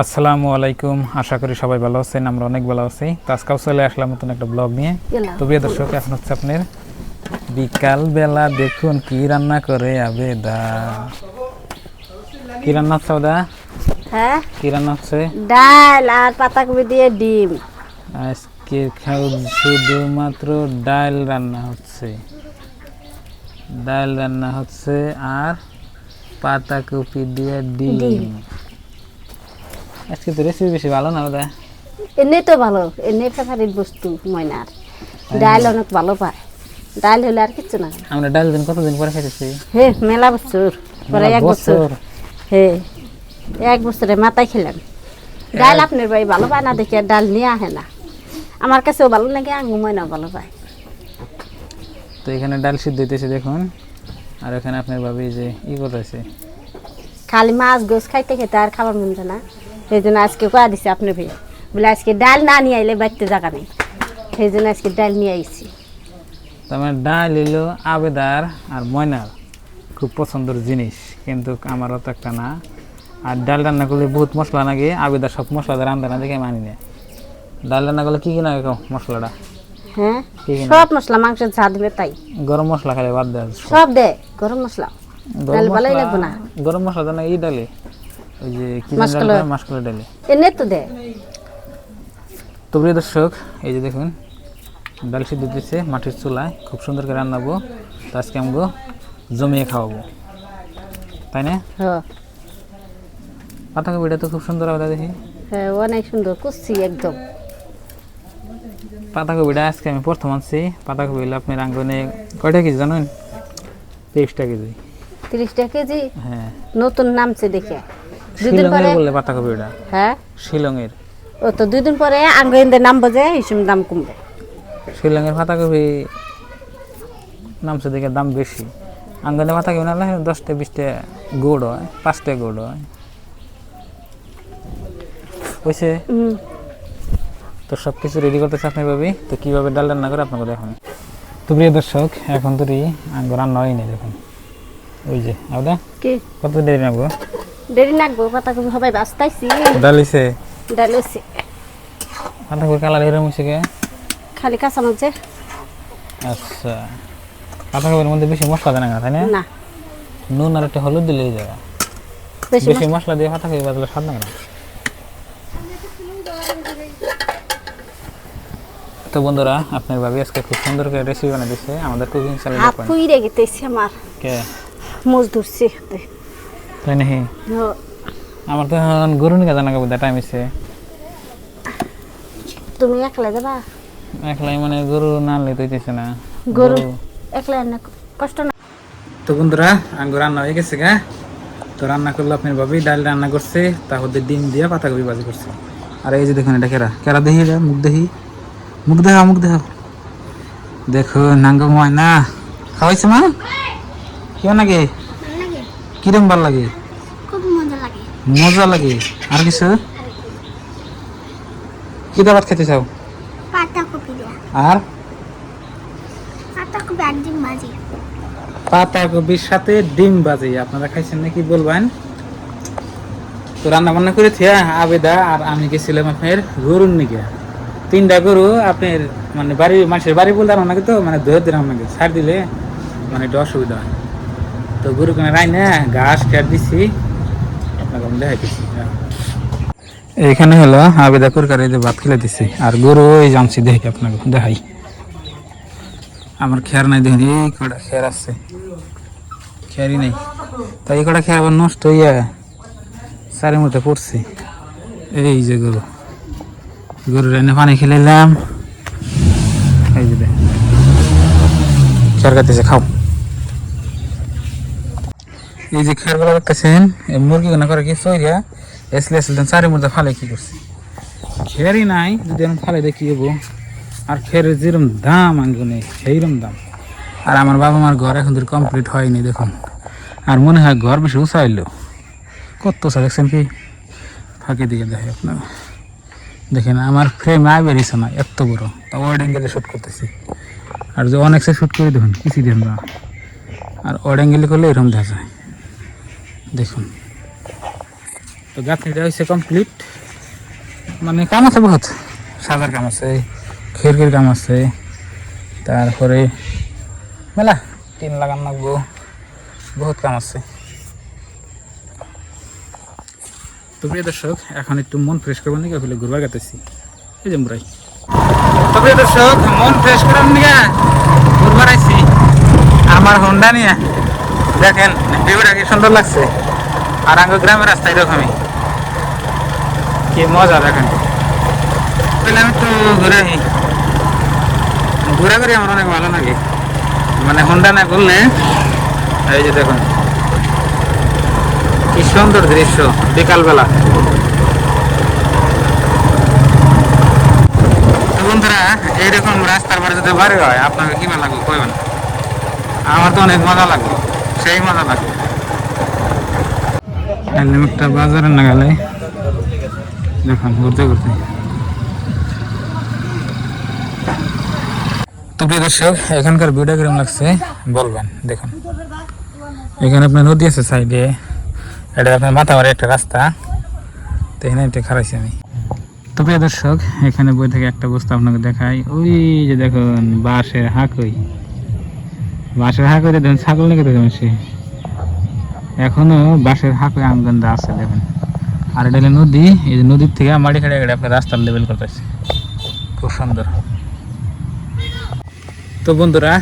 আসসালামু আলাইকুম, আশা করি সবাই ভালো আছেন। আমরা অনেক ভালো আছি। তো আজকেও চলে আসলাম নতুন একটা ব্লগ নিয়ে। তো প্রিয় দর্শক, এখন হচ্ছে আপনার বিকাল বেলা, দেখুন কি রান্না করে আবেদা। কি রান্না হচ্ছে আবেদা? হ্যাঁ, কি রান্না হচ্ছে? ডাল আর পাতাকপি দিয়ে ডিম। আজকে শুধুমাত্র ডাল রান্না হচ্ছে, ডাল রান্না হচ্ছে আর পাতাকপি দিয়ে ডিম। আজকে তো রেসিপি বেশি ভালো না আবেদা? এমনি তো ভালো, এমনি ফেভারিট বস্তু ময়নার। ডাল অনেক ভালো পায়, ডাল হলে আর কিচ্ছু না। আমরা ডাল দিন কতদিন পরে খাইতেছি? হে মেলা বছর পরে, মেলা এক বছর। হে 1 বছরে মাথায় খেলাম ডাল। আপনার ভাই ভালো পায় না দেখে ডাল নিয়ে আহে না। আমার কাছেও ভালো লাগে, আঙ্গু ময়না ভালো পায়। তো এখানে ডাল সিদ্ধ হইতেছে দেখুন, আর এখানে আপনার ভাবি যে করতেছে, খালি মাছ গোছ খাইতে খেতে আর খাবার মন যায় না। সেই জন্য আজকে কয়া দিছে আপনার ভাই, বলে আজকে ডাল না নিয়ে আইলে বাড়তে জায়গা নেই, সেই জন্য আজকে ডাল নিয়ে আইছি। তার মানে ডাল হইলো আবেদার আর ময়নার খুব পছন্দের জিনিস, কিন্তু আমারও তো একটা না। আর ডাল রান্না করলে বহুত মশলা লাগে, আবেদার সব মশলা রান্না না দেখে মানি না। ডাল রান্না করলে কি কি লাগে মশলাটা? হ্যাঁ, কি কি সব মশলা, মাংসের ঝাল দিবে তাই গরম মশলা খালি বাদ দেয়? সব দে গরম মশলা। ডাল ভালোই লাগবে না। গরম মশলা তো না এই ডালে, ওই যে কি মাসকলাই ডালে এনে তো দে। তো প্রিয় দর্শক, এই যে দেখুন ডাল সিদ্ধ দিচ্ছে মাটির চুলায়, খুব সুন্দর করে রান্নাবো। তো আজকে আমগো জমিয়ে খাওয়াবো, তাই না? হ্যাঁ পাতাকপিটা তো খুব সুন্দর আলাদা দেখি। হ্যাঁ, অনেক সুন্দর কুচি একদম। পাতাকপিটা আজকে আমি প্রথম আনছি। পাতাকপি হইলে আপনার আঙ্গনে কয়টা কেজি জানেন? 23টা কেজি। 30 কেজি? হ্যাঁ, নতুন নামছে দেখে 2 দিন শিলংয়ের পরে। বললে পাতাকপিটা হ্যাঁ, শিলংয়ের। ও তো 2 দিন পরে আঙ্গিন্দে নামবো, যে হিসেবে দাম কমবে। শিলংয়ের পাতাকপি নামছে দেখে দাম বেশি। আঙ্গনে পাতাকপি নাহলে 10টা 20টা গোড় হয়, 5টা গোড় হয় বুঝছে। তো সব কিছু রেডি করতেছে আপনার ভাবি। তো কীভাবে ডাল রান্না করে আপনাকে দেখুন। তো প্রিয় দর্শক, এখন তো আঙ্গ রান্না হয়নি দেখুন। ওই যে আদা কি কত দেরি নাকবো? দেরি লাগবো, পাতাকপি সবাই বাস্তাইছি। ডাল হইছে? ডাল হইছে। পাতাকপি কালার এরকম হয়েছে কে? খালি কাঁচা মাছে। আচ্ছা, পাতাকপির মধ্যে বেশি মশলা দেয় না তাই না? না, নুন আর একটা হলুদ দিলেই যাবে। বেশি মশলা দিয়ে পাতাকপি বাজলে স্বাদ লাগে না। তো বন্ধুরা, আপনার ভাবি আজকে খুব সুন্দর করে রেসিপি বানিয়ে দিচ্ছে আমাদের কুকিং চ্যানেলে। হাত পুইরে গেতেছে আমার, কে মোজ ধরছে। তাই নাকি? আমার তো এখন গরু নিয়ে জানা কবে টাইম হয়েছে। তুমি একলা যাবা? একলাই মানে গরু না আনলে তো হইতেছে না। গরু একলা না, কষ্ট না। তো বন্ধুরা, আঙ্গু রান্না হয়ে গেছে গা। তো রান্না করলো আপনার ভাবি, ডাল রান্না করছে, তারপর ডিম দিয়ে পাতাকপি ভাজি করছে। আর এই যে দেখুন, এটা কেরা কেরা দেখি, মুখ দেখি, মুখ দেখা, মুখ দেখা। দেখো নাঙ্গ ময়না খাওয়াইছে মা, কেমন লাগে? কিরম ভাল লাগে? খুব মজা লাগে। মজা লাগে। আর কিছু কি দাবাত খেতে চাও? পাতাকপি দিয়া, আর পাতাকপি আর ডিম ভাজি। পাতাকপির সাথে ডিম ভাজি আপনারা খাইছেন নাকি বলবেন? তো রান্না বান্না করে থিয়া আবেদা আর আমি গেছিলাম আপনার গরুর নিকে। 3টা গরু আপনার মানে বাড়ির মানুষের বাড়ি বলতে আর ওনাকে তো মানে ধরে দিলাম, আমাকে ছাড় দিলে মানে একটু অসুবিধা হয়। তো গরু কেন রাই না ঘাস খেয়ার দিচ্ছি, আপনাকে আমি দেখাইতেছি। এখানে হলো আবেদা করকারে যে ভাত খেলে দিচ্ছি, আর গরু ওই জানছি দেখি আপনাকে দেখাই। আমার খেয়ার নাই দেখুন, এই কটা খেয়ার আছে, খেয়ারই নেই। তাই এই কটা খেয়ার আবার নষ্ট হইয়া চারের মধ্যে পড়ছে। এই যে গরু, গরুর এনে পানি খেলাইলাম, এই যে খেয়ার কাটতেছে, খাও। এই যে খেয়ারগুলো দেখতেছেন, মুরগি না করে কি সইয়া এসলে এসলে চারের মধ্যে ফালে কি করছে, খেয়ারই নাই। যদি আমি ফালে দেখি যাবো, আর খেয়ারের যেরকম দাম আঙ্গুনে সেইরকম দাম। আর আমার বাবা মার ঘর এখন কমপ্লিট হয়নি দেখুন। আর মনে হয় ঘর বেশি উঁচা হইলো, কত উঁচা দেখছেন কি? ফাঁকে দিকে দেখে আপনারা দেখেন, আমার ফ্রেম আয় বেরিয়েছে না এত বড়, তা ওয়ার্ড অ্যাঙ্গেলে শ্যুট করতেছি। আর যে অনেক সে শ্যুট করে দেখুন কিছু দেন না, আর ওয়ার্ড অ্যাঙ্গেলে করলে এরকম দেখা যায় দেখুন। তো তো গাঁথনিটা হয়েছে কমপ্লিট, মানে কাম আছে বহুত, সাজার কাম আছে, খিড়কির কাম আছে, তারপরে মেলা টিন লাগান লাগবো, বহুত কাম আছে। তো প্রিয় দর্শক, এখন একটু মন ফ্রেশ করবার নিয়ে হলে ঘুরবার গেতেছি এই যে মুরাই। তো প্রিয় দর্শক, মন ফ্রেশ করার নিয়ে ঘুরবার আইছি আমার হোন্ডা নিয়ে। দেখেন ভিউটা কি সুন্দর লাগছে, আর আঙ্গ গ্রামের রাস্তা এরকমই, কি মজা দেখেন। আমি একটু ঘুরে আসি, ঘোরাঘুরি আমার অনেক ভালো লাগে, মানে হোন্ডা না করলে। এই যে দেখুন কি সুন্দর দৃশ্য বিকালবেলা। তো বন্ধুরা, এইরকম রাস্তার পরে যদি বাড়ি হয় আপনাকে কি ভালো লাগবে কইবেন? আমার তো অনেক মজা লাগবে, সেই মজা লাগবে। একটা বাজারে না গেলে দেখুন ঘুরতে ঘুরতে। তো প্রিয় দর্শক, এখানকার ভিউটা কিরকম লাগছে বলবেন। দেখুন এখানে আপনার নদী আছে সাইডে, এটা আপনার মাথাবাড়ি একটা রাস্তা, তো এখানে একটা খারাইছি আমি। তো প্রিয় দর্শক, এখানে বই থেকে একটা বস্তু আপনাকে দেখাই। ওই যে দেখুন বাঁশের হাঁকই, বাঁশের হাঁকই দেখুন ছাগল নাকি দেখুন, সে এখনো বাঁশের হাঁকই আমগন্ধা আছে দেখুন। আর এটা হলো নদী, এই যে নদীর থেকে মাটি খেটে গেলে আপনার রাস্তার লেভেল করতেছে, খুব সুন্দর। তো বন্ধুরা,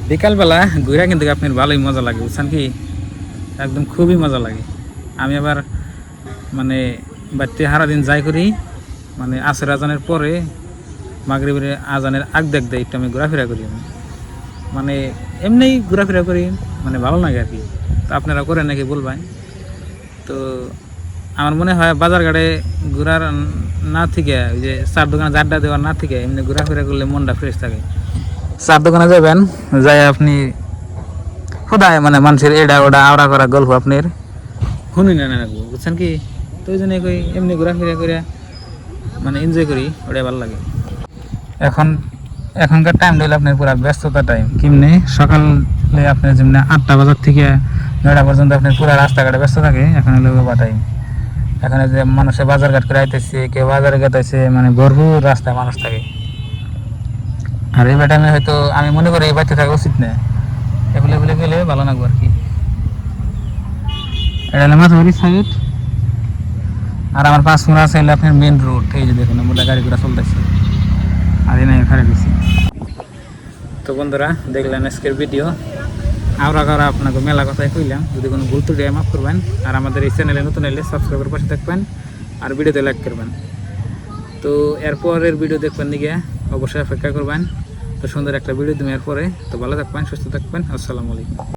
বিকালবেলা ঘুরে কিন্তু আপনার ভালোই মজা লাগে, বুঝছেন কি, একদম খুবই মজা লাগে। আমি আবার মানে বাড়িতে সারাদিন যাই করি, মানে আসর আজানের পরে মাগরিবের আজানের আগ দেখ দেয় একটু আমি ঘোরাফেরা করি, আমি মানে এমনিই ঘোরাফেরা করি, মানে ভালো লাগে আর কি। তো আপনারা করেন নাকি বলবেন। তো আমার মনে হয় বাজার ঘাটে ঘোরার না থেকে, ওই যে চার দোকানে আড্ডা দেওয়ার না থেকে এমনি ঘোরাফেরা করলে মনটা ফ্রেশ থাকে। চার দোকানে যাবেন, যাই আপনি খোদায় মানে মানুষের এটা ওটা আওড়া করা গল্প আপনার শুনি না রাখবো, বুঝছেন কি। তো ওই জন্য কই এমনি ঘোরাফেরা করে মানে এনজয় করি, ওটাই ভালো লাগে। এখনকার টাইম হইলে আপনার পুরো ব্যস্ততা টাইম, কেমনি সকালে আপনার যেমনি 8টা বাজার থেকে 9টা পর্যন্ত আপনার পুরো রাস্তাঘাটে ব্যস্ত থাকে। এখন হলো বা টাইম, এখানে যে মানুষের বাজারঘাট করে আইতেছে, কেউ বাজারে গেতেছে, মানে ভরপুর রাস্তায় মানুষ থাকে। আর এই টাইমে হয়তো আমি মনে করি এই বাড়িতে থাকা উচিত না, এগুলো গেলে ভালো লাগবে আর কি। এটা হলো মাথাবাড়ি সাইড, আর আমার পাঁচমুড়া আছে আপনার মেন রোড। এই যে দেখুন আমরা গাড়ি ঘোড়া চলতেছে, আর এই নাই খারাপ দিচ্ছি। তো বন্ধুরা, দেখলেন আজকের ভিডিও। আমরা করা আপনাকে মেলা কথাই কইলাম, যদি কোনো ভুল ত্রুটি মাফ করবেন। আর আমাদের এই চ্যানেলে নতুন এলে সাবস্ক্রাইবের পাশে থাকবেন, আর ভিডিওতে লাইক করবেন। তো এরপরের ভিডিও দেখবেন দিকে অবশ্যই অপেক্ষা করবেন। তো সুন্দর একটা ভিডিও তুমি এরপরে। তো ভালো থাকবেন, সুস্থ থাকবেন, আসসালামু আলাইকুম।